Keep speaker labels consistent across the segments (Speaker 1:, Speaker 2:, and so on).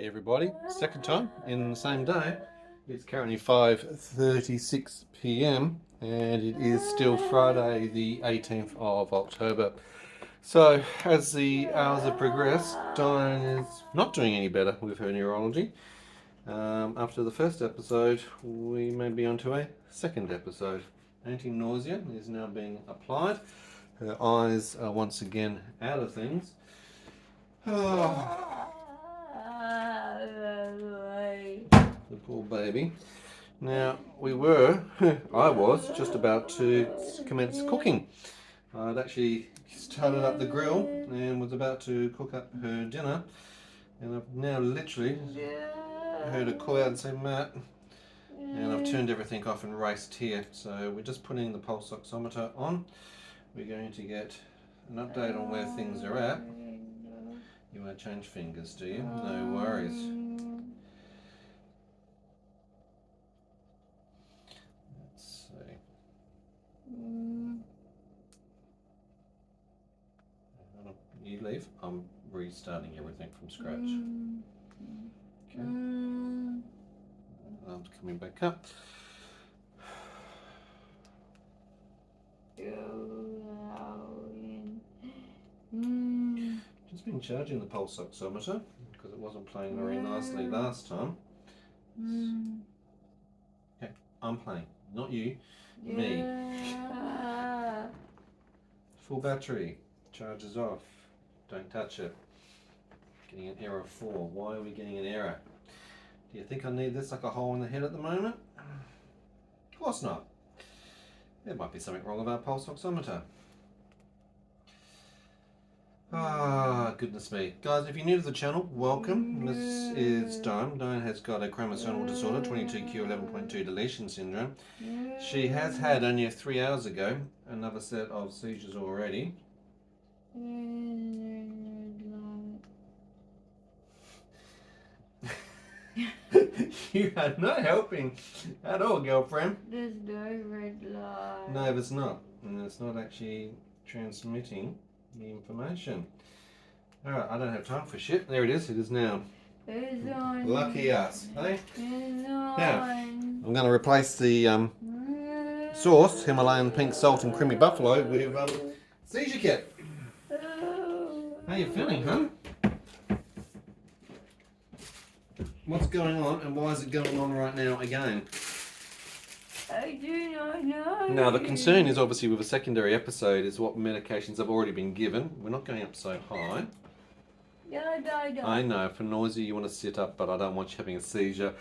Speaker 1: Hey everybody, second time in the same day. It's currently 5:36 p.m. and it is still Friday the 18th of October. So as the hours have progressed, Diane is not doing any better with her neurology. After the first episode, we may be on to a second episode. Anti-nausea is now being applied. Her eyes are once again out of things. Oh, the poor baby. Now, I was just about to commence cooking. I'd actually started up the grill and was about to cook up her dinner. And I've now literally heard her call out and say, Matt. And I've turned everything off and raced here. So we're just putting the pulse oximeter on. We're going to get an update on where things are at. You want to change fingers, do you? No worries. Let's see. You leave. I'm restarting everything from scratch. Okay. Alarm's coming back up. Just been charging the pulse oximeter because it wasn't playing very nicely last time. Okay, I'm playing, not you, me. Full battery, charges off, don't touch it. Getting an error 4. Why are we getting an error? Do you think I need this like a hole in the head at the moment? Of course not. There might be something wrong with our pulse oximeter. Ah, goodness me. Guys, if you're new to the channel, welcome. This is Diane. Diane has got a chromosomal disorder, 22q11.2 deletion syndrome. She has had only 3 hours ago another set of seizures already. You are not helping at all, girlfriend.
Speaker 2: There's no red light.
Speaker 1: No, there's not. And it's not actually transmitting the information. Alright, I don't have time for shit. There it is. It is now.
Speaker 2: It's on.
Speaker 1: Lucky us, eh?
Speaker 2: It's
Speaker 1: Now,
Speaker 2: on.
Speaker 1: I'm going to replace the sauce, Himalayan pink salt and creamy buffalo, with Seizure kit. How you feeling, huh? What's going on and why is it going on right now again?
Speaker 2: I do not know.
Speaker 1: Now the concern is obviously with a secondary episode is what medications have already been given. We're not going up so high. I know, for nausea you want to sit up, but I don't want you having a seizure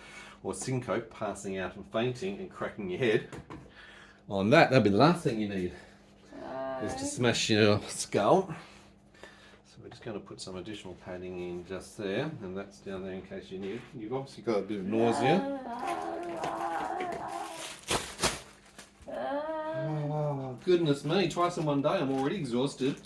Speaker 1: or syncope, passing out and fainting and cracking your head. On that'd be the last thing you need, is to smash your skull. So we're just going to put some additional padding in just there, and that's down there in case you need. You've obviously got a bit of nausea. Oh, goodness me, twice in one day, I'm already exhausted.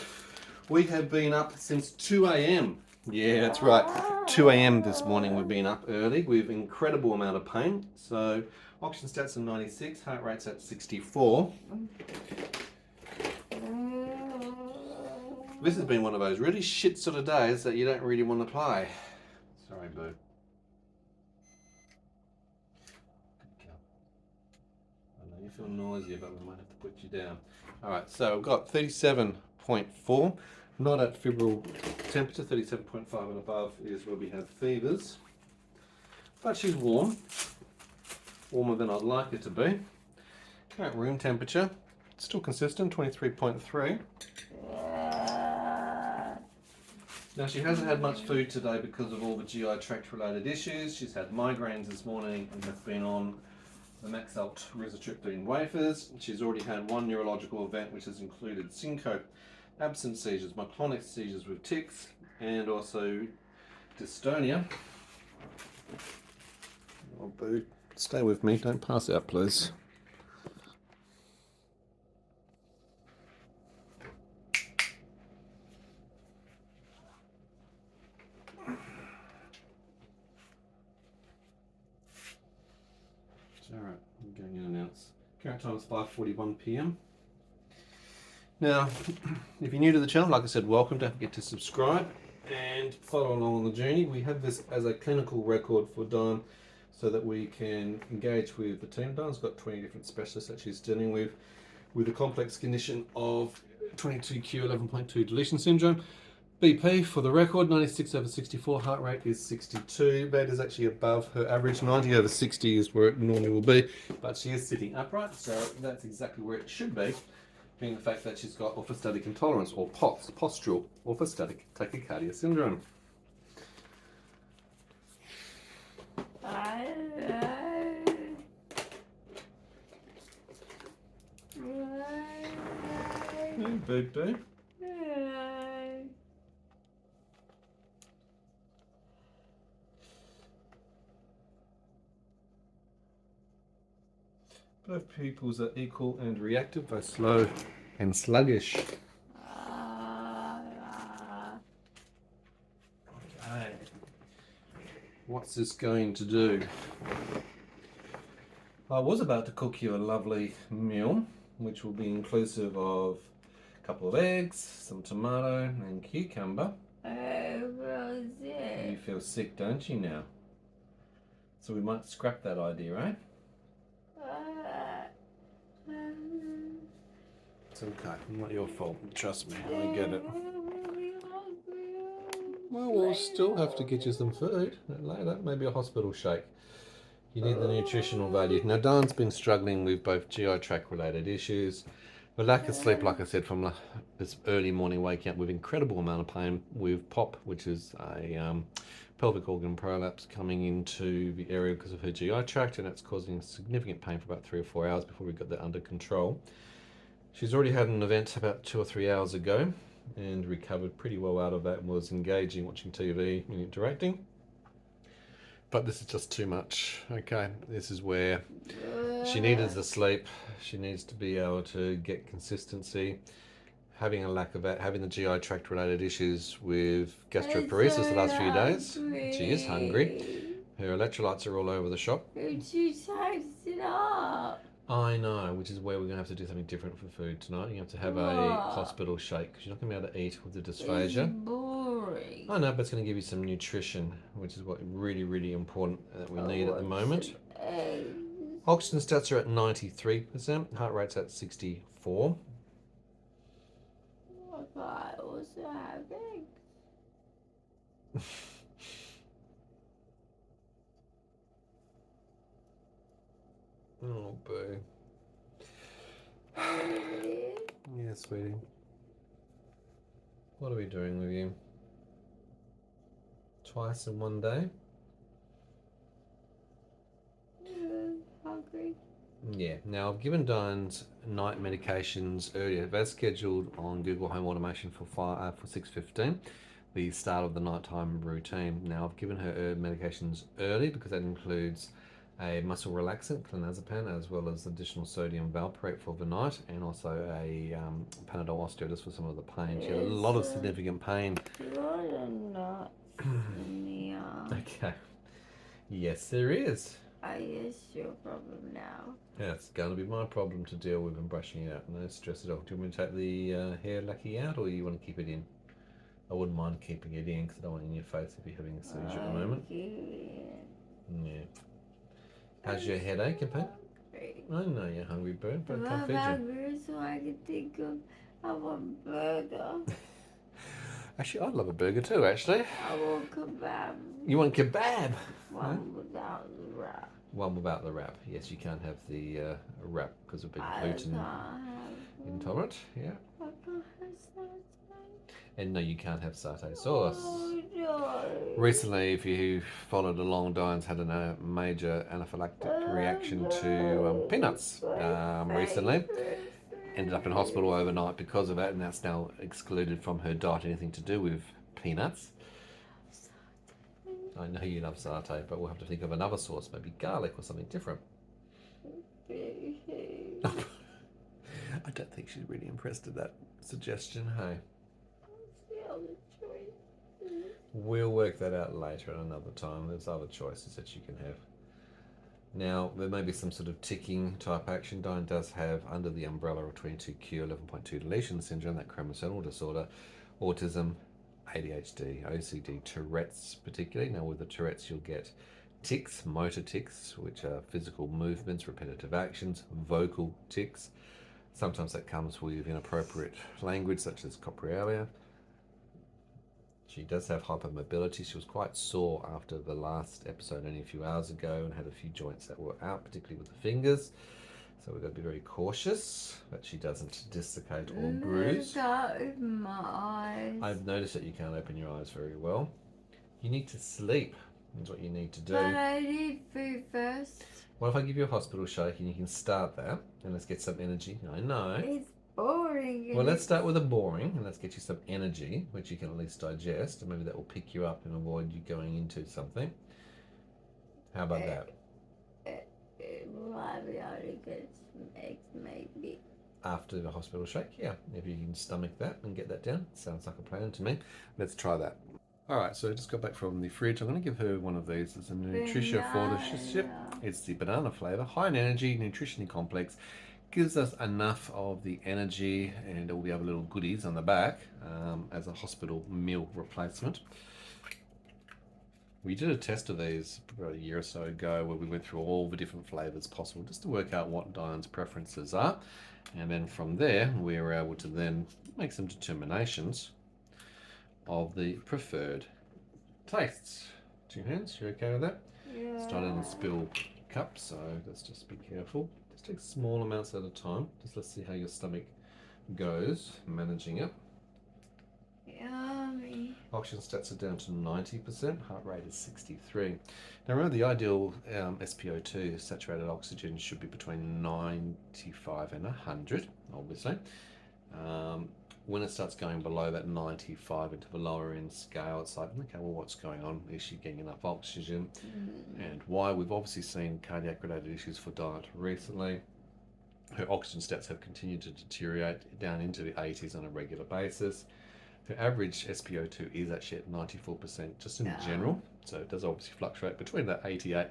Speaker 1: We have been up since 2 a.m. Yeah, that's right. 2 a.m. this morning we've been up early with incredible amount of pain. So oxygen stats are 96, heart rate's at 64. This has been one of those really shit sort of days that you don't really want to play. Sorry, boo. Good girl. I know you feel nausea, but we might have to put you down. Alright, so I've got 37.4. Not at febrile temperature, 37.5 and above is where we have fevers. But she's warm. Warmer than I'd like her to be. Current room temperature, still consistent, 23.3. Now she hasn't had much food today because of all the GI tract related issues. She's had migraines this morning and has been on the Maxalt rizatriptan wafers. She's already had one neurological event which has included syncope, absent seizures, myoclonic seizures with tics, and also dystonia. Oh boo, stay with me, don't pass out please. Alright, I'm going to announce. Current time is 5:41 p.m. Now, if you're new to the channel, like I said, welcome. Don't forget to subscribe. And going to follow along on the journey. We have this as a clinical record for Dawn so that we can engage with the team. Dawn's got 20 different specialists that she's dealing with a complex condition of 22q11.2 deletion syndrome. BP, for the record, 96/64, heart rate is 62. That is actually above her average. 90/60 is where it normally will be, but she is sitting upright, so that's exactly where it should be, being the fact that she's got orthostatic intolerance, or POTS, postural orthostatic tachycardia syndrome. Hey, BP. Both pupils are equal and reactive, both slow and sluggish. Okay. What's this going to do? I was about to cook you a lovely meal, which will be inclusive of a couple of eggs, some tomato and cucumber. You feel sick, don't you now? So we might scrap that idea, right? It's okay, not your fault, trust me, I get it. Well, we'll still have to get you some food later, maybe a hospital shake. You need the nutritional value. Now, Dawn's been struggling with both GI tract related issues, the lack of sleep, like I said, from this early morning waking up with incredible amount of pain with POP, which is a pelvic organ prolapse coming into the area because of her GI tract, and that's causing significant pain for about 3 or 4 hours before we got that under control. She's already had an event about 2 or 3 hours ago and recovered pretty well out of that and was engaging, watching TV and interacting. But this is just too much, okay? This is where she needed the sleep. She needs to be able to get consistency. Having a lack of that, having the GI tract related issues with gastroparesis the last few days. She is hungry. Her electrolytes are all over the shop.
Speaker 2: She types it up.
Speaker 1: I know, which is where we're going to have to do something different for food tonight. You have to have a hospital shake because you're not going to be able to eat with the dysphagia.
Speaker 2: It's boring.
Speaker 1: I know, but it's going to give you some nutrition, which is what really, really important that we need at the moment. Oxygen stats are at 93%, heart rate's at 64.
Speaker 2: I also have eggs.
Speaker 1: Oh, boo. Yeah, sweetie. What are we doing with you? Twice in one day?
Speaker 2: Hungry.
Speaker 1: Yeah. Now, I've given Diane's night medications earlier. That's scheduled on Google Home Automation for 6:15, the start of the nighttime routine. Now, I've given her medications early because that includes a muscle relaxant, clonazepam, as well as additional sodium valproate for the night, and also a Panadol Osteo just for some of the pain. She had a lot of significant pain. Okay. Yes, there is.
Speaker 2: It's your problem now.
Speaker 1: Yeah, it's going to be my problem to deal with and brushing it out. No stress at all. Do you want me to take the hair lacquer out, or you want to keep it in? I wouldn't mind keeping it in because I don't want it in your face if you're having a seizure at the moment. Yeah. How's your headache and pain? I know you're hungry, bird, but I can't feed you.
Speaker 2: I'm hungry, so I can think of I want burger.
Speaker 1: Actually, I'd love a burger too, actually.
Speaker 2: I want kebab.
Speaker 1: You want kebab?
Speaker 2: One without the wrap.
Speaker 1: One without the wrap. Yes, you can't have the wrap because of being gluten intolerant. Yeah.
Speaker 2: I can't have satay.
Speaker 1: And no, you can't have satay sauce.
Speaker 2: Oh, no.
Speaker 1: Recently, if you followed along, Diane's had a major anaphylactic reaction to peanuts recently. Ended up in hospital overnight because of it, and that's now excluded from her diet, anything to do with peanuts. I know you love satay, but we'll have to think of another sauce, maybe garlic or something different. I don't think she's really impressed at that suggestion, hey? We'll work that out later at another time. There's other choices that you can have. Now, there may be some sort of ticking type action. Diane does have, under the umbrella of 22q11.2 deletion syndrome, that chromosomal disorder, autism, ADHD, OCD, Tourette's particularly. Now with the Tourette's you'll get tics, motor tics, which are physical movements, repetitive actions, vocal tics. Sometimes that comes with inappropriate language such as copralia. She does have hypermobility. She was quite sore after the last episode only a few hours ago and had a few joints that were out, particularly with the fingers. So we've got to be very cautious that she doesn't dislocate or bruise.
Speaker 2: Open my eyes.
Speaker 1: I've noticed that you can't open your eyes very well. You need to sleep. That's what you need to do.
Speaker 2: But I need food first.
Speaker 1: What if I give you a hospital shake and you can start that and let's get some energy? I know.
Speaker 2: It's boring.
Speaker 1: Well, let's start with a boring and let's get you some energy, which you can at least digest, and maybe that will pick you up and avoid you going into something. How about that?
Speaker 2: Will I be able to get some eggs maybe?
Speaker 1: After the hospital shake, yeah. If you can stomach that and get that down, sounds like a plan to me. Let's try that. All right, so I just got back from the fridge. I'm going to give her one of these. It's a Nutritional flagship. It's the banana flavour, high in energy, nutritionally complex. Gives us enough of the energy and all the other little goodies on the back as a hospital meal replacement. We did a test of these about a year or so ago where we went through all the different flavours possible just to work out what Diane's preferences are. And then from there, we were able to then make some determinations of the preferred tastes. 2 hands, you okay with that?
Speaker 2: Yeah.
Speaker 1: Starting to spill cups, so let's just be careful. Just take small amounts at a time. Just let's see how your stomach goes, managing it.
Speaker 2: Yummy.
Speaker 1: Oxygen stats are down to 90%, heart rate is 63. Now remember the ideal SpO2, saturated oxygen, should be between 95 and 100, obviously. When it starts going below that 95 into the lower end scale, it's like, okay, well, what's going on? Is she getting enough oxygen? And why? We've obviously seen cardiac related issues for Diane recently. Her oxygen stats have continued to deteriorate down into the 80s on a regular basis. Her average SpO2 is actually at 94% just in general, so it does obviously fluctuate between that 88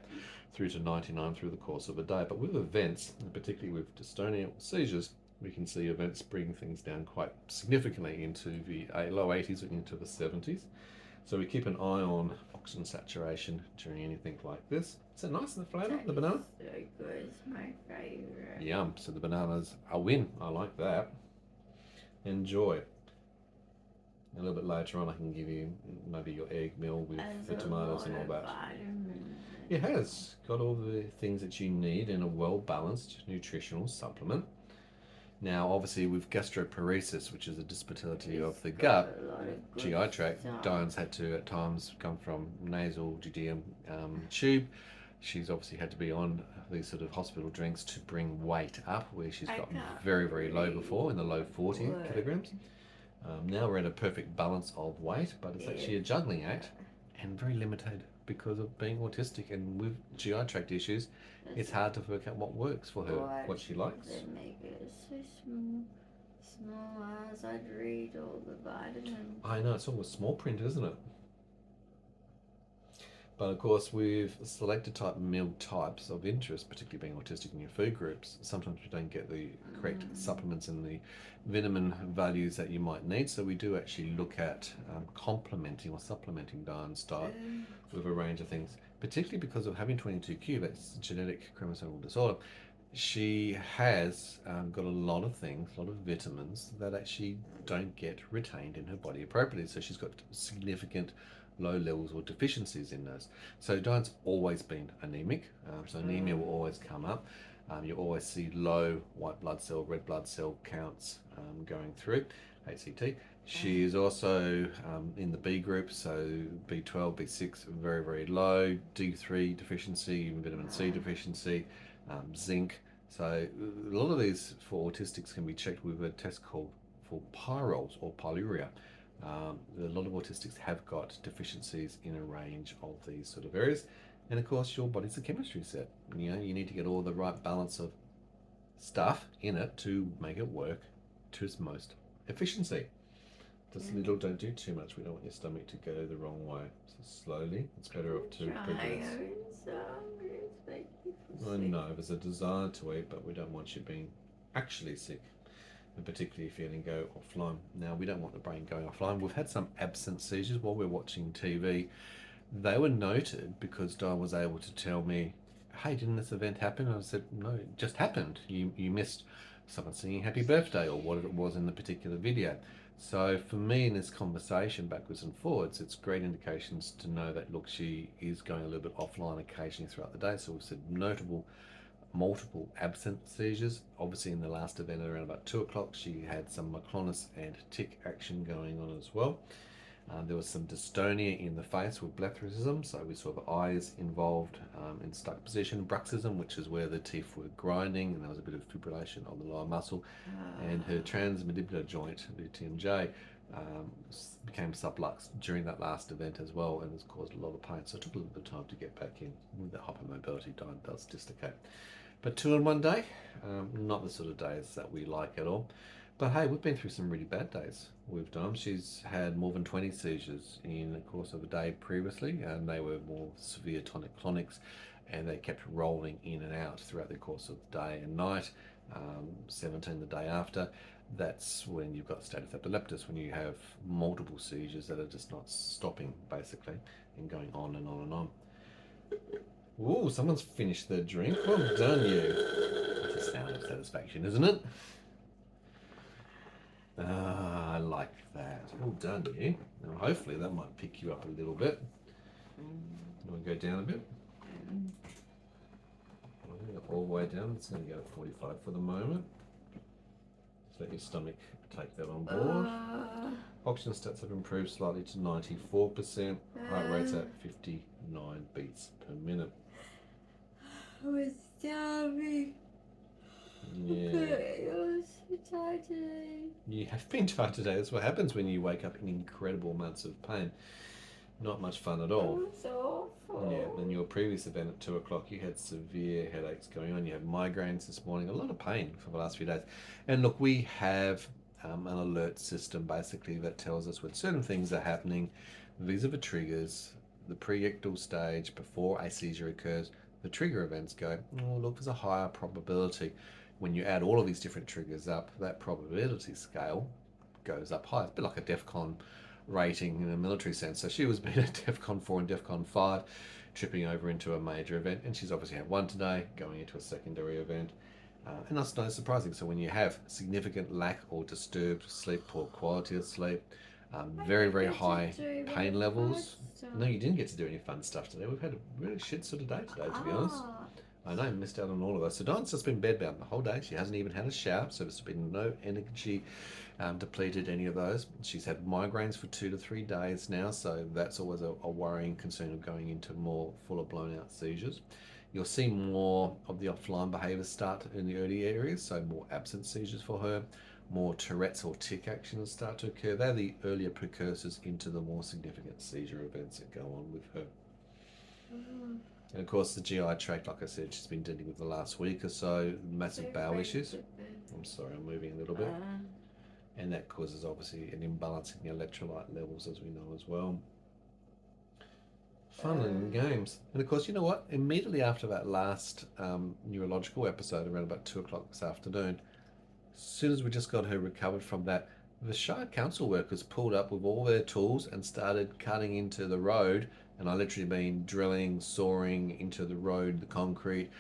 Speaker 1: through to 99 through the course of a day. But with events, and particularly with dystonia or seizures, we can see events bring things down quite significantly into the low 80s or into the 70s. So we keep an eye on oxygen saturation during anything like this. Is it nice in the flavour, the banana?
Speaker 2: So good, it's my favourite.
Speaker 1: Yum, so the banana's a win. I like that. Enjoy. A little bit later on I can give you maybe your egg meal with the tomatoes and all that. It has got all the things that you need in a well-balanced nutritional supplement. Now obviously with gastroparesis, which is a dysmotility of the gut, GI tract, Diane's had to at times come from nasal duodenum tube. She's obviously had to be on these sort of hospital drinks to bring weight up, where she's gotten very, very low before, in the low 40 kilograms. Now we're in a perfect balance of weight, but it's actually a juggling act and very limited because of being autistic, and with GI tract issues, it's hard to work out what works for her, what she likes.
Speaker 2: They make it so small as I'd read all the vitamins.
Speaker 1: I know, it's almost small print, isn't it? But of course, with selected type meal types of interest, particularly being autistic in your food groups, sometimes we don't get the correct supplements and the vitamin values that you might need. So we do actually look at complementing or supplementing Diane's diet with a range of things, particularly because of having 22q, that's genetic chromosomal disorder. She has got a lot of things, a lot of vitamins that actually don't get retained in her body appropriately. So she's got significant low levels or deficiencies in those. So Diane's always been anemic, so anemia will always come up. You always see low white blood cell, red blood cell counts going through, HCT. She is also in the B group, so B12, B6, very, very low, D3 deficiency, vitamin C deficiency, zinc. So a lot of these for autistics can be checked with a test called for pyrols or pyluria. A lot of autistics have got deficiencies in a range of these sort of areas, and of course your body's a chemistry set. You know, you need to get all the right balance of stuff in it to make it work to its most efficiency. Just little, don't do too much. We don't want your stomach to go the wrong way. So slowly, it's better off to progress. I know there's a desire to eat, but we don't want you being actually sick. and particularly feeling go offline. Now, we don't want the brain going offline. We've had some absent seizures while we're watching TV. They were noted because Di was able to tell me, hey, didn't this event happen? And I said, no, it just happened. You missed someone singing happy birthday or what it was in the particular video. So for me in this conversation backwards and forwards, it's great indications to know that, look, she is going a little bit offline occasionally throughout the day. So we've said notable multiple absent seizures. Obviously in the last event around about 2 o'clock, she had some myoclonus and tic action going on as well. There was some dystonia in the face with blepharospasm, so we saw the eyes involved in stuck position, bruxism, which is where the teeth were grinding, and there was a bit of fibrillation on the lower muscle, and her transmandibular joint, the TMJ, became sublux during that last event as well, and has caused a lot of pain. So it took a little bit of time to get back in. With the hypermobility, does dislocate. But 2 in 1 day, not the sort of days that we like at all. But hey, we've been through some really bad days with Dom. She's had more than 20 seizures in the course of a day previously, and they were more severe tonic-clonics, and they kept rolling in and out throughout the course of the day and night. 17 the day after. That's when you've got status epilepticus, when you have multiple seizures that are just not stopping, basically, and going on and on and on. Ooh, someone's finished their drink. Well done, you. That's a sound of satisfaction, isn't it? Ah, I like that. Well done, you. Now, hopefully that might pick you up a little bit. You want to go down a bit? All the way down. It's going to go at 45 for the moment. Just let your stomach take that on board. Oxygen stats have improved slightly to 94%. Heart rate's at 59 beats per minute.
Speaker 2: I was starving.
Speaker 1: Yeah.
Speaker 2: I was so tired today.
Speaker 1: You have been tired today. That's what happens when you wake up in incredible amounts of pain. Not much fun at all.
Speaker 2: It was awful.
Speaker 1: Yeah, in your previous event at 2 o'clock, you had severe headaches going on. You had migraines this morning, a lot of pain for the last few days. And look, we have an alert system basically that tells us when certain things are happening. These are the triggers, the pre-ictal stage before a seizure occurs. The trigger events go, oh, look, there's a higher probability. When you add all of these different triggers up, that probability scale goes up high. It's a bit like a DEFCON rating in a military sense. So she was being at DEFCON 4 and DEFCON 5, tripping over into a major event, and she's obviously had one today, going into a secondary event. And that's not surprising. So when you have significant lack or disturbed sleep, poor quality of sleep, very, very high pain levels. No, you didn't get to do any fun stuff today. We've had a really shit sort of day today, to be honest. I know, missed out on all of those. So Dawn's just been bedbound the whole day. She hasn't even had a shower, so there's been no energy depleted, any of those. She's had migraines for 2 to 3 days now, so that's always a worrying concern of going into more fuller blown out seizures. You'll see more of the offline behaviours start in the early areas, so more absent seizures for her, more Tourette's or tic actions start to occur. They're the earlier precursors into the more significant seizure events that go on with her. And of course the GI tract, like I said, she's been dealing with the last week or so, massive bowel issues. I'm sorry, I'm moving a little bit. And that causes obviously an imbalance in the electrolyte levels, as we know as well. Fun and games. And of course, you know what? Immediately after that last neurological episode, around about 2 o'clock this afternoon, as soon as we just got her recovered from that, the Shire Council workers pulled up with all their tools and started cutting into the road. And I literally been drilling, sawing into the road, the concrete.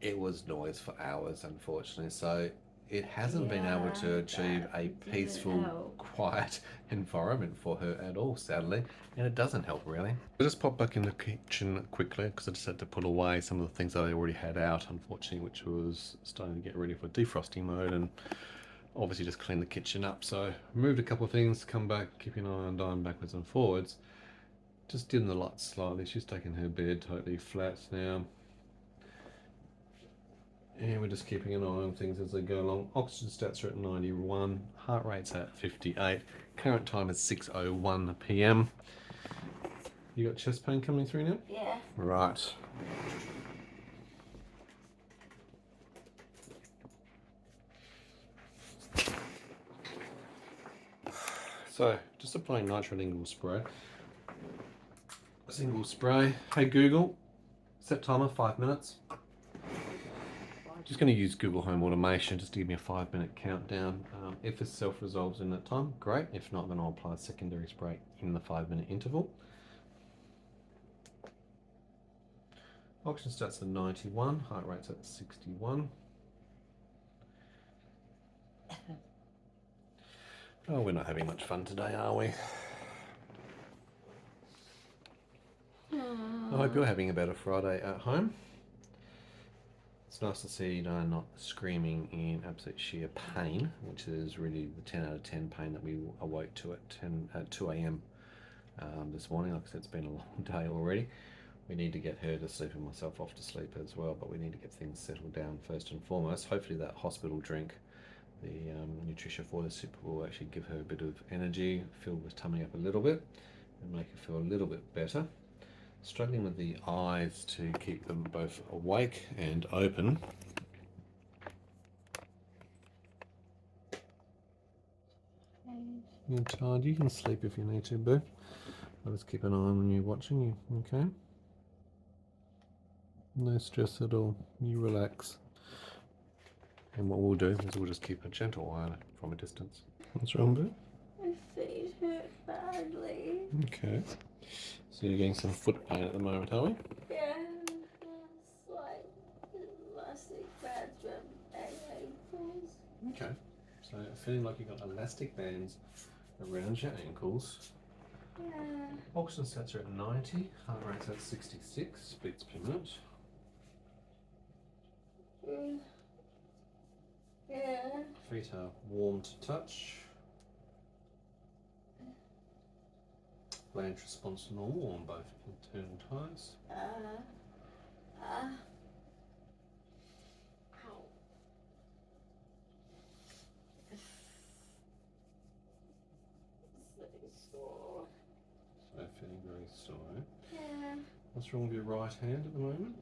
Speaker 1: It was noise for hours, unfortunately. So it hasn't been able to achieve a peaceful, quiet environment for her at all, sadly. And it doesn't help, really. I just popped back in the kitchen quickly because I just had to put away some of the things that I already had out, unfortunately, which was starting to get ready for defrosting mode and obviously just clean the kitchen up. So moved a couple of things, come back, keeping an eye on Diane backwards and forwards. Just dim the lights slightly. She's taken her bed totally flat now. And we're just keeping an eye on things as they go along. Oxygen stats are at 91. Heart rate's at 58. Current time is 6:01 p.m. You got chest pain coming through now?
Speaker 2: Yeah.
Speaker 1: Right. So, just applying nitrolingual spray. A single spray. Hey Google, set timer 5 minutes. just going to use Google Home Automation just to give me a 5-minute countdown. If it self-resolves in that time, great. If not, then I'll apply a secondary spray in the 5-minute interval. Oxygen stats at 91, heart rate's at 61. Oh, we're not having much fun today, are we? I hope you're having a better Friday at home. It's nice to see not screaming in absolute sheer pain, which is really the 10 out of 10 pain that we awoke to at 2 a.m. This morning. Like I said, it's been a long day already. We need to get her to sleep and myself off to sleep as well, but we need to get things settled down first and foremost. Hopefully that hospital drink, the Nutritional for the soup, will actually give her a bit of energy, fill the tummy up a little bit, and make her feel a little bit better. Struggling with the eyes to keep them both awake and open. You're tired, you can sleep if you need to, boo. I'll just keep an eye on you watching you, okay? No stress at all, you relax. And what we'll do is we'll just keep a gentle eye from a distance. What's wrong, boo?
Speaker 2: My feet hurt badly.
Speaker 1: Okay. So you're getting some foot pain at the moment, are we?
Speaker 2: Yeah, it's like elastic bands around my ankles.
Speaker 1: Okay. So feeling like you've got elastic bands around your ankles.
Speaker 2: Yeah.
Speaker 1: Oxygen stats are at 90, heart rate's at 66 beats per minute.
Speaker 2: Yeah.
Speaker 1: Feet are warm to touch. Flange response normal on both internal ties.
Speaker 2: Ow. So sore.
Speaker 1: So feeling very sore.
Speaker 2: Yeah.
Speaker 1: What's wrong with your right hand at the moment?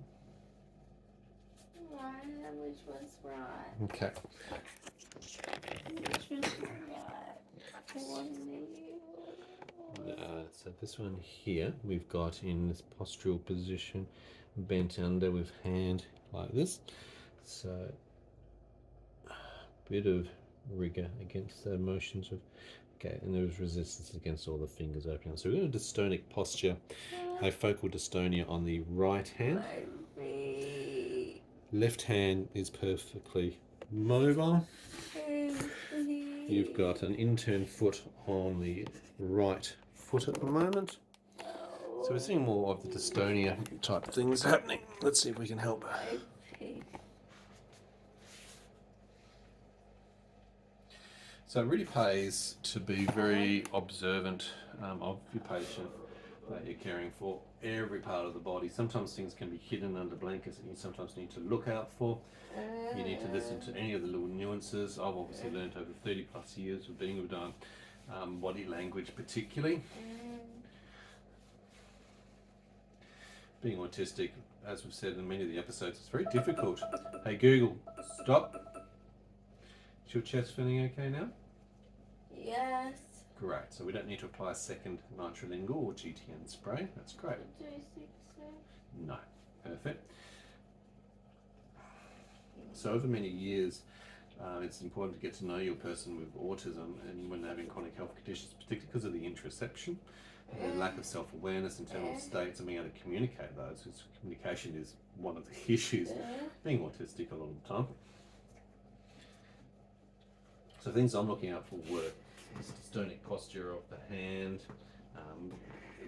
Speaker 2: Right, which one's right?
Speaker 1: Okay.
Speaker 2: Which one's right? The one
Speaker 1: So this one here, we've got in this postural position, bent under with hand like this. So a bit of rigor against the motions of, okay, and there's resistance against all the fingers opening. So we've got a dystonic posture, a focal dystonia on the right hand. Left hand is perfectly mobile. You've got an intern foot on the right foot at the moment. So we're seeing more of the dystonia type things happening. Let's see if we can help. So it really pays to be very observant of your patient that you're caring for, every part of the body. Sometimes things can be hidden under blankets and you sometimes need to look out for. You need to listen to any of the little nuances. I've obviously learned over 30 plus years of being with body language particularly. Being autistic, as we've said in many of the episodes, it's very difficult. Hey Google, stop. Is your chest feeling okay now?
Speaker 2: Yes.
Speaker 1: Great, so we don't need to apply a second nitrolingual or GTN spray. That's great.
Speaker 2: Do you think so?
Speaker 1: No, perfect. So over many years, it's important to get to know your person with autism and when they're having chronic health conditions, particularly because of the interoception, the lack of self-awareness, internal states, and being able to communicate those. Because communication is one of the issues being autistic a lot of the time. So things I'm looking out for were dystonic posture of the hand,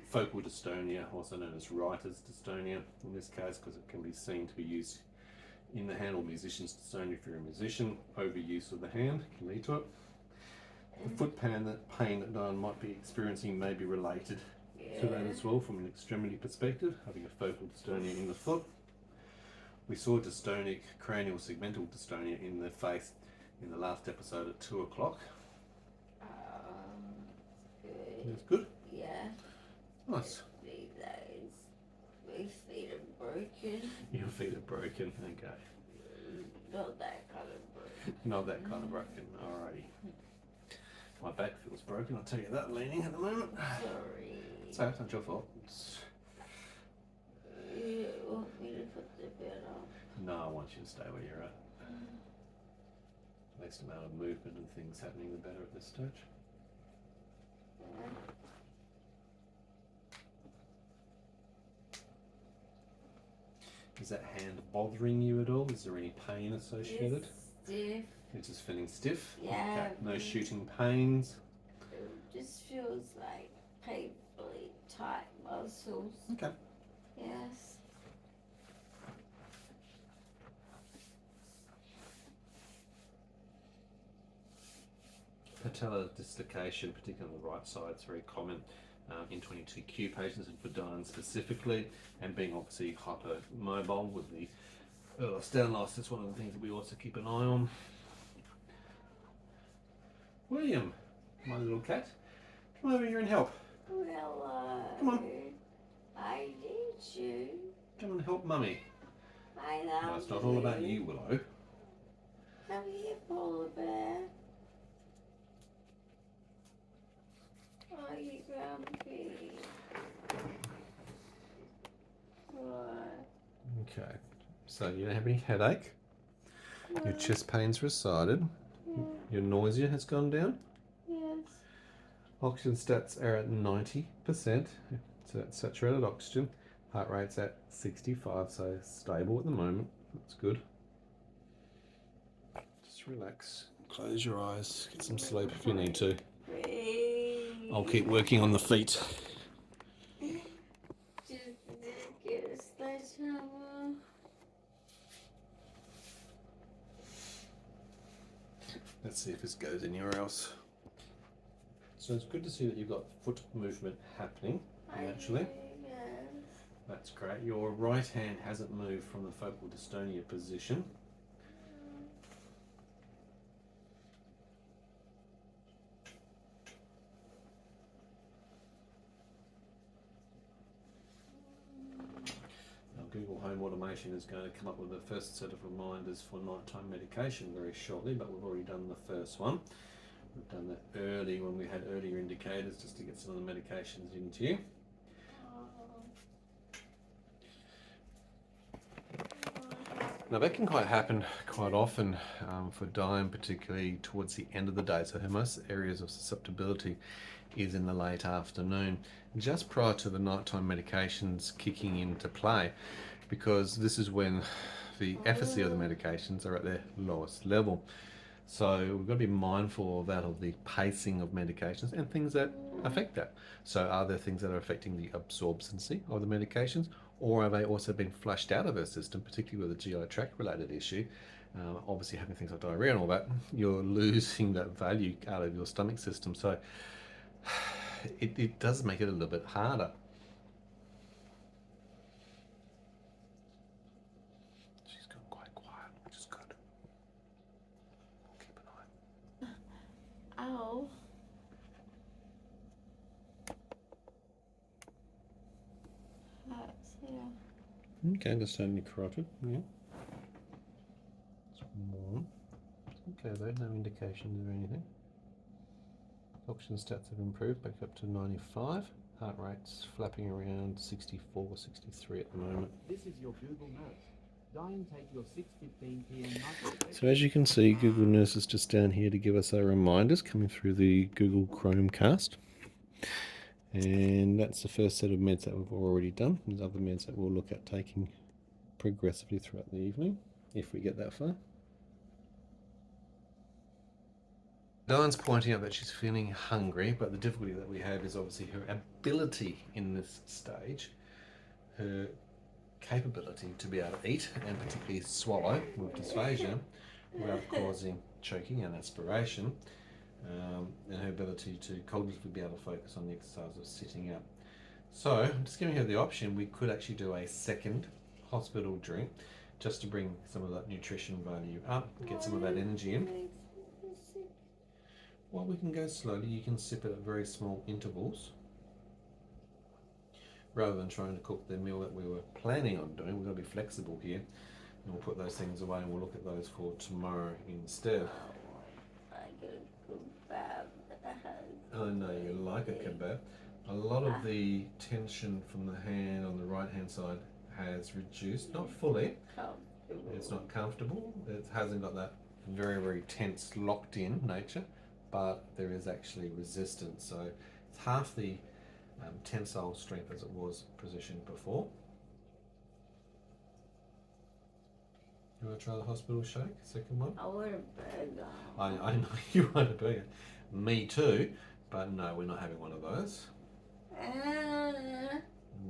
Speaker 1: focal dystonia, also known as writer's dystonia in this case, because it can be seen to be used in the hand, or musician's dystonia if you're a musician. Overuse of the hand can lead to it. The foot pain that no one might be experiencing may be related to that as well from an extremity perspective, having a focal dystonia in the foot. We saw dystonic cranial segmental dystonia in the face in the last episode at 2 o'clock.
Speaker 2: Good.
Speaker 1: That's good?
Speaker 2: Yeah.
Speaker 1: Nice.
Speaker 2: My feet are broken.
Speaker 1: Your feet are broken, okay.
Speaker 2: Not that kind of broken.
Speaker 1: Not that kind of broken, alrighty. My back feels broken, I'll tell you that, leaning at the moment.
Speaker 2: Sorry.
Speaker 1: So, it's not your fault.
Speaker 2: You want me to put the bed on?
Speaker 1: No, I want you to stay where you're at. The least amount of movement and things happening, the better at this stage. Is that hand bothering you at all? Is there any pain associated?
Speaker 2: It's stiff.
Speaker 1: You're just feeling stiff?
Speaker 2: Yeah.
Speaker 1: Okay. No shooting pains?
Speaker 2: It just feels like painfully tight muscles.
Speaker 1: Okay.
Speaker 2: Yes.
Speaker 1: Patellar dislocation, particularly on the right side, is very common in 22q patients and for dying specifically, and being obviously hypermobile with the stand loss. That's one of the things that we also keep an eye on. William, my little cat, come over here and help.
Speaker 2: Hello.
Speaker 1: Come on.
Speaker 2: I need you.
Speaker 1: Come and help Mummy.
Speaker 2: I love
Speaker 1: No, it's not all about you, Willow.
Speaker 2: Come here, polar bear. Are you grumpy? What?
Speaker 1: Okay, so you don't have any headache. Your chest pain's receded.
Speaker 2: Yeah.
Speaker 1: Your nausea has gone down.
Speaker 2: Yes.
Speaker 1: Oxygen stats are at 90%, so that's saturated oxygen. Heart rate's at 65, so stable at the moment. That's good. Just relax. Close your eyes. Get some sleep if you need to. I'll keep working on the feet.
Speaker 2: Just get a sledgehammer.
Speaker 1: Let's see if this goes anywhere else. So it's good to see that you've got foot movement happening naturally.
Speaker 2: Yes.
Speaker 1: That's great. Your right hand hasn't moved from the focal dystonia position. Now Google Home Automation is going to come up with the first set of reminders for nighttime medication very shortly, but we've already done the first one. We've done that early when we had earlier indicators just to get some of the medications into you. Now that can quite happen quite often for Diane, particularly towards the end of the day. So her most areas of susceptibility is in the late afternoon, just prior to the nighttime medications kicking into play, because this is when the efficacy of the medications are at their lowest level. So we've got to be mindful of that, of the pacing of medications and things that affect that. So are there things that are affecting the absorbency of the medications, or are they also being flushed out of her system, particularly with a GI tract related issue? Obviously having things like diarrhea and all that, you're losing that value out of your stomach system. So it does make it a little bit harder. She's gone quite quiet, which is good. Keep an eye.
Speaker 2: Ow. Hurts here.
Speaker 1: Okay, understand your carotid, yeah. It's warm. Okay though, no indications of anything. Oxygen stats have improved back up to 95. Heart rate's flapping around 64, 63 at the moment.
Speaker 3: This is your Google Nurse. Diane, take your 6:15 p.m. night.
Speaker 1: So as you can see, Google Nurse is just down here to give us our reminders coming through the Google Chromecast. And that's the first set of meds that we've already done. There's other meds that we'll look at taking progressively throughout the evening, if we get that far. Diane's pointing out that she's feeling hungry, but the difficulty that we have is obviously her ability in this stage, her capability to be able to eat and particularly swallow with dysphagia without causing choking and aspiration, and her ability to cognitively be able to focus on the exercise of sitting up. So I'm just giving her the option. We could actually do a second hospital drink just to bring some of that nutrition value up, get some of that energy in. Well, we can go slowly. You can sip it at very small intervals rather than trying to cook the meal that we were planning on doing. We've got to be flexible here, and we'll put those things away and we'll look at those for tomorrow instead. I know you like a kebab. A lot of the tension from the hand on the right hand side has reduced, not fully, It's not comfortable. It hasn't got that very, very tense, locked in nature, but there is actually resistance. So it's half the tensile strength as it was positioned before. You want to try the hospital shake, second one?
Speaker 2: I want a burger.
Speaker 1: I know you want a burger. Me too, but no, we're not having one of those.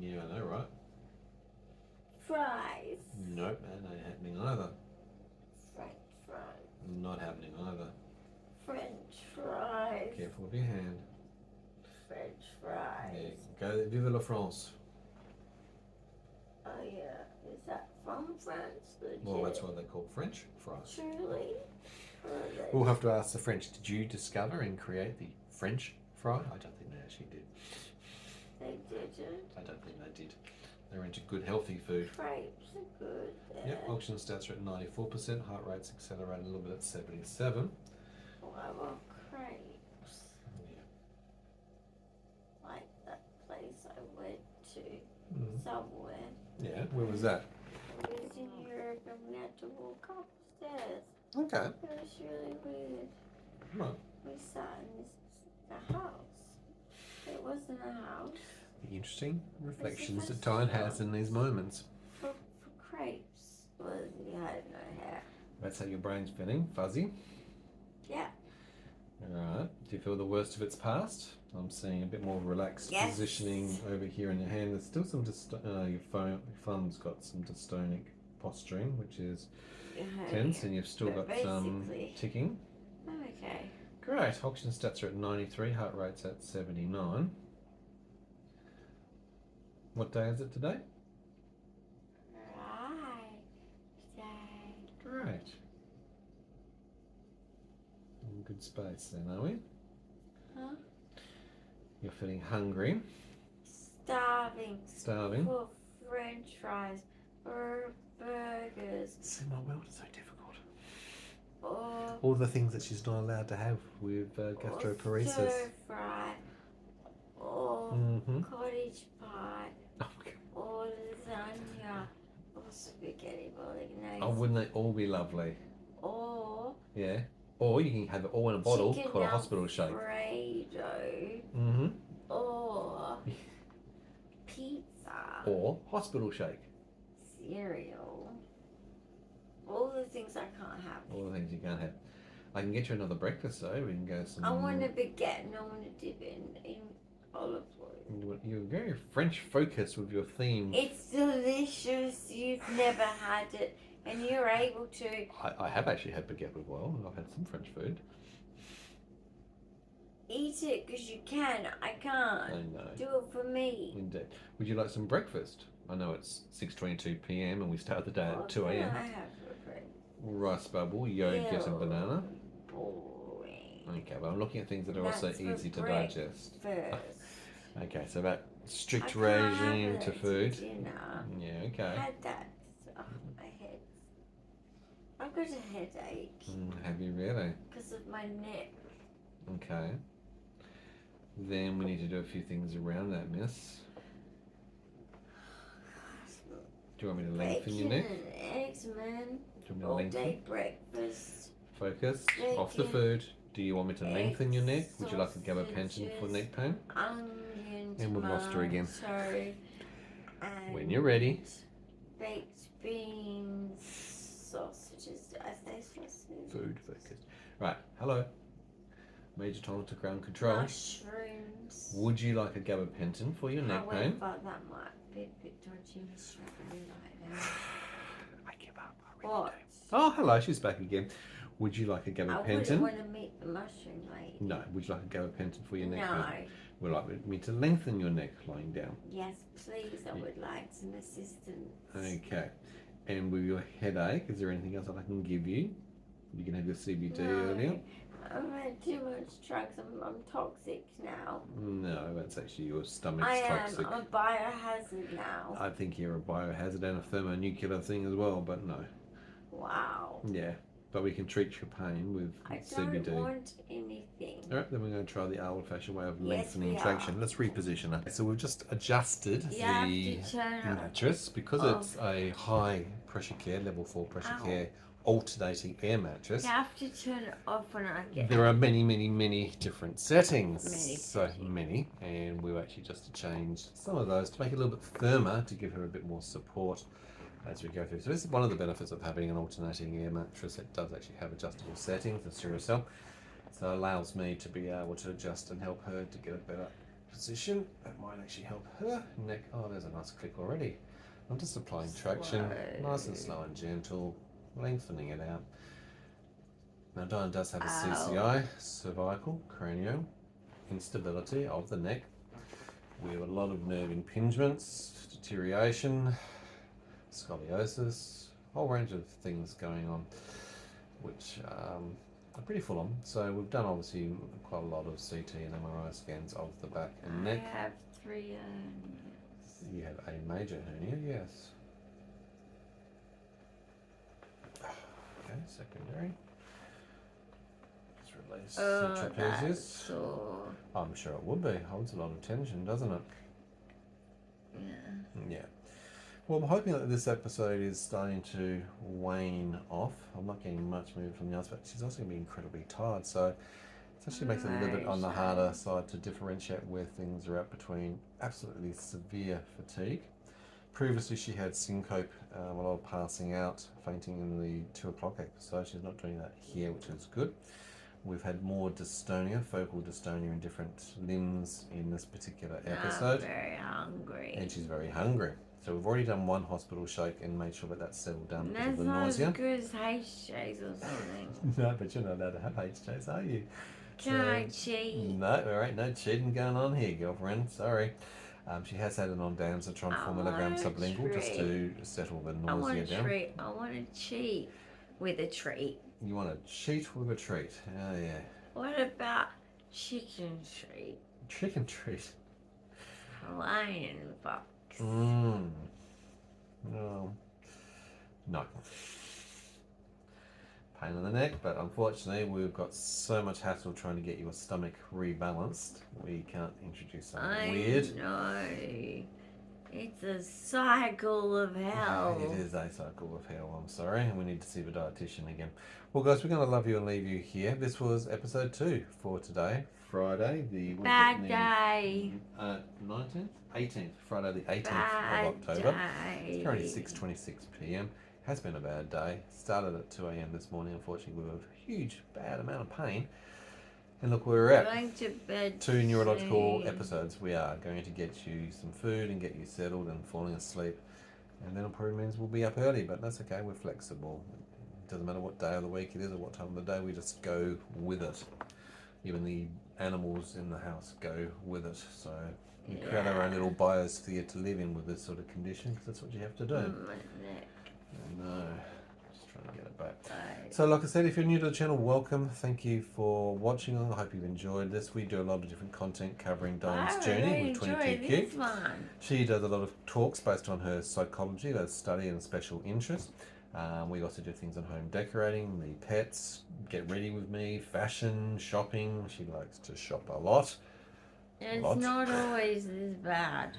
Speaker 1: Yeah, I know, right?
Speaker 2: Fries.
Speaker 1: Nope, that ain't happening either.
Speaker 2: French fries.
Speaker 1: Not happening either.
Speaker 2: French fries.
Speaker 1: Careful with your hand.
Speaker 2: French fries.
Speaker 1: Yeah, go Vive la France.
Speaker 2: Oh yeah, is that from France? Legit?
Speaker 1: Well, that's why they're called French fries.
Speaker 2: Truly?
Speaker 1: We'll have to ask the French. Did you discover and create the French fry? I don't think they actually did.
Speaker 2: They didn't.
Speaker 1: I don't think they did. They're into good, healthy food.
Speaker 2: Crepes are good there.
Speaker 1: Yep, oxygen stats are at 94%, heart rate's accelerated a little bit at 77.
Speaker 2: Oh, I want crepes.
Speaker 1: Yeah.
Speaker 2: Like that place I went to
Speaker 1: Mm.
Speaker 2: somewhere.
Speaker 1: Yeah, where was that?
Speaker 2: It was in Europe and we had to walk upstairs.
Speaker 1: Okay.
Speaker 2: It was really weird.
Speaker 1: Right.
Speaker 2: We sat in the house. It wasn't a house.
Speaker 1: The interesting reflections that
Speaker 2: restaurant.
Speaker 1: time has in these moments.
Speaker 2: For crepes. Well, you had no hair.
Speaker 1: That's how your brain's feeling, fuzzy.
Speaker 2: Yeah.
Speaker 1: Alright, do you feel the worst of it's past? I'm seeing a bit more relaxed
Speaker 2: Yes.
Speaker 1: positioning over here in your hand. There's still some, your thumb's got some dystonic posturing, which is tense, and you've still
Speaker 2: But
Speaker 1: got some
Speaker 2: basically-
Speaker 1: ticking.
Speaker 2: I'm okay.
Speaker 1: Great, oxygen stats are at 93, heart rate's at 79. What day is it today?
Speaker 2: Right. Today.
Speaker 1: Great. In good space then, are we?
Speaker 2: Huh?
Speaker 1: You're feeling hungry,
Speaker 2: Starving.
Speaker 1: starving.
Speaker 2: For French fries. For burgers.
Speaker 1: See, my world is so difficult.
Speaker 2: Or
Speaker 1: All the things that she's not allowed to have with gastroparesis.
Speaker 2: stir fry. Or
Speaker 1: Mm-hmm.
Speaker 2: cottage pie.
Speaker 1: Oh, okay.
Speaker 2: Or lasagna. Or spaghetti bolognese.
Speaker 1: Oh, wouldn't they all be lovely?
Speaker 2: Or
Speaker 1: Yeah. Or you can have it all in a bottle
Speaker 2: chicken
Speaker 1: called a hospital shake.
Speaker 2: Alfredo.
Speaker 1: Mm-hmm.
Speaker 2: Or pizza.
Speaker 1: Or hospital shake.
Speaker 2: Cereal. All the things I can't have.
Speaker 1: All the things you can't have. I can get you another breakfast though. We can go some.
Speaker 2: I want a baguette and I want to dip in olive oil.
Speaker 1: You're very French focused with your theme.
Speaker 2: It's delicious. You've never had it, and you're able to.
Speaker 1: I have actually had baguette with oil, and I've had some French food.
Speaker 2: Eat it because you can. I can't.
Speaker 1: I know.
Speaker 2: Do it for me.
Speaker 1: Indeed. Would you like some breakfast? I know it's 6:22 p.m. and we start the day at
Speaker 2: What
Speaker 1: 2
Speaker 2: can
Speaker 1: a.m.
Speaker 2: I have for breakfast?
Speaker 1: Rice bubble, yogurt, and banana.
Speaker 2: Boring.
Speaker 1: Okay, well, I'm looking at things that are also
Speaker 2: That's for
Speaker 1: easy to digest.
Speaker 2: Breakfast.
Speaker 1: Okay, so about strict
Speaker 2: I can't have
Speaker 1: regime
Speaker 2: it
Speaker 1: to
Speaker 2: for
Speaker 1: food.
Speaker 2: dinner.
Speaker 1: Yeah,
Speaker 2: I
Speaker 1: okay.
Speaker 2: had that. Oh, my head. I've got a headache
Speaker 1: Have you really?
Speaker 2: because of my neck.
Speaker 1: Okay. Then we need to do a few things around that, miss. Do you want me to lengthen your neck?
Speaker 2: Bacon and eggs, man.
Speaker 1: Do you want me to
Speaker 2: All
Speaker 1: lengthen?
Speaker 2: day breakfast.
Speaker 1: Focus. Off the
Speaker 2: Bacon,
Speaker 1: food. Do you want me to lengthen your neck? Would you like a gabapentin for
Speaker 2: sausages,
Speaker 1: neck pain?
Speaker 2: Onion,
Speaker 1: And we've lost her again.
Speaker 2: tomato, and
Speaker 1: When you're ready.
Speaker 2: baked beans, sausages. Did I say sausages?
Speaker 1: Food focused. Right, hello. Major tolerant to ground control.
Speaker 2: Mushrooms.
Speaker 1: Would you like a gabapentin for your neck
Speaker 2: However,
Speaker 1: pain?
Speaker 2: that might be a bit dodgy and struggling right now.
Speaker 1: I give up. I really
Speaker 2: What?
Speaker 1: do. Oh, hello, she's back again. Would you like a
Speaker 2: I wouldn't
Speaker 1: gabapentin?
Speaker 2: want to meet the mushroom lady.
Speaker 1: No. Would you like a gabapentin for your neck
Speaker 2: No.
Speaker 1: pain? Would you like me to lengthen your neck lying down?
Speaker 2: Yes, please. I would like some assistance.
Speaker 1: Okay. And with your headache, is there anything else that I can give you? You can have your CBD earlier.
Speaker 2: I've had too much drugs. I'm toxic now.
Speaker 1: No, that's actually your stomach's
Speaker 2: I am.
Speaker 1: toxic.
Speaker 2: I'm a biohazard now.
Speaker 1: I think you're a biohazard and a thermonuclear thing as well, but no.
Speaker 2: Wow.
Speaker 1: Yeah. but we can treat your pain with
Speaker 2: I don't
Speaker 1: CBD.
Speaker 2: want anything.
Speaker 1: All right, then we're going to try the old-fashioned way of
Speaker 2: Yes,
Speaker 1: lengthening
Speaker 2: we
Speaker 1: traction.
Speaker 2: are.
Speaker 1: Let's reposition her. So we've just adjusted
Speaker 2: You have
Speaker 1: the
Speaker 2: to turn it
Speaker 1: mattress because
Speaker 2: off.
Speaker 1: it's a high pressure care, level 4 pressure
Speaker 2: Ow.
Speaker 1: care, alternating air mattress.
Speaker 2: You have to turn it off when I get
Speaker 1: There are many different settings.
Speaker 2: Many
Speaker 1: So
Speaker 2: settings.
Speaker 1: many, and we've actually just changed some of those to make it a little bit firmer to give her a bit more support as we go through. So this is one of the benefits of having an alternating air mattress. It does actually have adjustable settings, the Duracell. So it allows me to be able to adjust and help her to get a better position. That might actually help her neck. Oh, there's a nice click already. I'm just applying traction, nice and slow and gentle, lengthening it out. Now Diane does have a CCI, cervical, cranial, instability of the neck. We have a lot of nerve impingements, deterioration, scoliosis, a whole range of things going on, which are pretty full on. So we've done obviously quite a lot of CT and MRI scans of the back and neck.
Speaker 2: I have 3 hernias.
Speaker 1: You have a major hernia, yes. Okay, secondary. Let's release the trapezius.
Speaker 2: That's sore.
Speaker 1: I'm sure it would be. Holds a lot of tension, doesn't it?
Speaker 2: Yeah.
Speaker 1: Yeah. Well, I'm hoping that this episode is starting to wane off. I'm not getting much movement from the others, but she's also going to be incredibly tired. So it actually makes it a little bit on the harder side to differentiate where things are at between absolutely severe fatigue. Previously, she had syncope, a lot of passing out, fainting in the 2 o'clock episode. She's not doing that here, which is good. We've had more dystonia, focal dystonia in different limbs in this particular episode.
Speaker 2: I'm very hungry.
Speaker 1: And she's very hungry. So we've already done 1 hospital shake and made sure that that's settled down because of
Speaker 2: That's
Speaker 1: the
Speaker 2: not
Speaker 1: nausea.
Speaker 2: as good as HJs or something.
Speaker 1: No, but you're not allowed to have HJs, are you?
Speaker 2: Can I cheat?
Speaker 1: No, alright, no cheating going on here, girlfriend. Sorry. She has had an ondansetron 4 milligrams sublingual just to settle the nausea down.
Speaker 2: I want to cheat with a treat.
Speaker 1: You want to cheat with a treat? Oh yeah.
Speaker 2: What about chicken treat?
Speaker 1: Chicken treat.
Speaker 2: Hawaiian box.
Speaker 1: Mmm. No. No. Pain in the neck, but unfortunately we've got so much hassle trying to get your stomach rebalanced. We can't introduce something weird.
Speaker 2: No. It's a cycle of hell.
Speaker 1: It is a cycle of hell, I'm sorry. And we need to see the dietitian again. Well guys, we're going to love you and leave you here. This was episode 2 for today. Friday, the
Speaker 2: Bad day.
Speaker 1: 19th? 18th. Friday the 18th
Speaker 2: Bad
Speaker 1: of October.
Speaker 2: day.
Speaker 1: It's currently 6:26 p.m. Has been a bad day. Started at 2 a.m. this morning, unfortunately, with a huge, bad amount of pain. And look where we're at.
Speaker 2: Going to bed
Speaker 1: 2 neurological
Speaker 2: soon.
Speaker 1: episodes. We are going to get you some food and get you settled and falling asleep. And then it probably means we'll be up early, but that's okay. We're flexible. It doesn't matter what day of the week it is or what time of the day. We just go with it. Even the animals in the house go with it. So we create our own little biosphere to live in with this sort of condition, because that's what you have to do.
Speaker 2: My neck.
Speaker 1: I know. Just trying to get it back.
Speaker 2: Right.
Speaker 1: So like I said, if you're new to the channel, welcome. Thank you for watching. I hope you've enjoyed this. We do a lot of different content covering Diane's journey with 22Q.
Speaker 2: This one.
Speaker 1: She does a lot of talks based on her psychology, her study and special interest. We also do things on home decorating, the pets, get ready with me, fashion, shopping. She likes to shop a lot.
Speaker 2: It's
Speaker 1: Lots.
Speaker 2: not always this bad.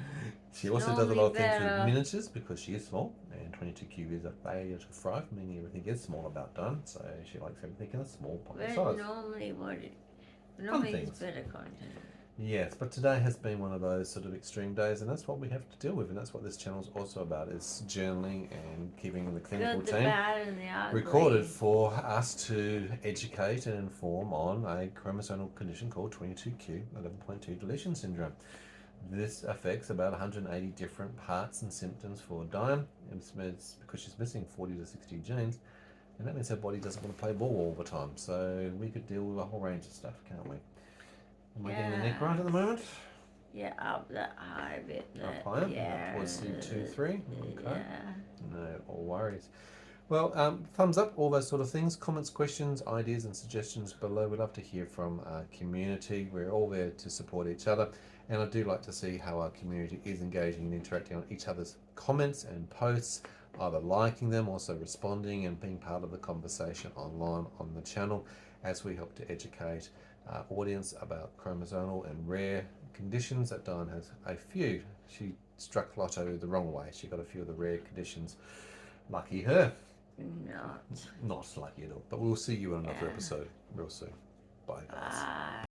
Speaker 1: She also does a lot of things with
Speaker 2: better.
Speaker 1: miniatures because she is small, and 22Q is a failure to thrive, meaning everything is small about Diane, so she likes everything in a small pocket
Speaker 2: But
Speaker 1: size.
Speaker 2: normally
Speaker 1: things.
Speaker 2: it's better content.
Speaker 1: Yes, but today has been one of those sort of extreme days, and that's what we have to deal with, and that's what this channel is also about, is journaling and keeping the clinical
Speaker 2: Good, the
Speaker 1: team
Speaker 2: bad, and the ugly.
Speaker 1: recorded for us to educate and inform on a chromosomal condition called 22q 11.2 deletion syndrome. This affects about 180 different parts and symptoms for Diane. It's because she's missing 40 to 60 genes, and that means her body doesn't want to play ball all the time. So we could deal with a whole range of stuff, can't we? Am I getting the neck right at the moment?
Speaker 2: Yeah, up that high bit.
Speaker 1: Up higher?
Speaker 2: Yeah.
Speaker 1: Up towards C2, 3? Okay.
Speaker 2: Yeah.
Speaker 1: No worries. Well, thumbs up, all those sort of things. Comments, questions, ideas and suggestions below. We'd love to hear from our community. We're all there to support each other. And I do like to see how our community is engaging and interacting on each other's comments and posts either liking them, also responding and being part of the conversation online on the channel as we help to educate our audience about chromosomal and rare conditions that Diane has a few. She struck lotto the wrong way. She got a few of the rare conditions. Lucky her.
Speaker 2: Not.
Speaker 1: Not lucky at all. But we'll see you in another episode real soon. Bye, guys.
Speaker 2: Bye.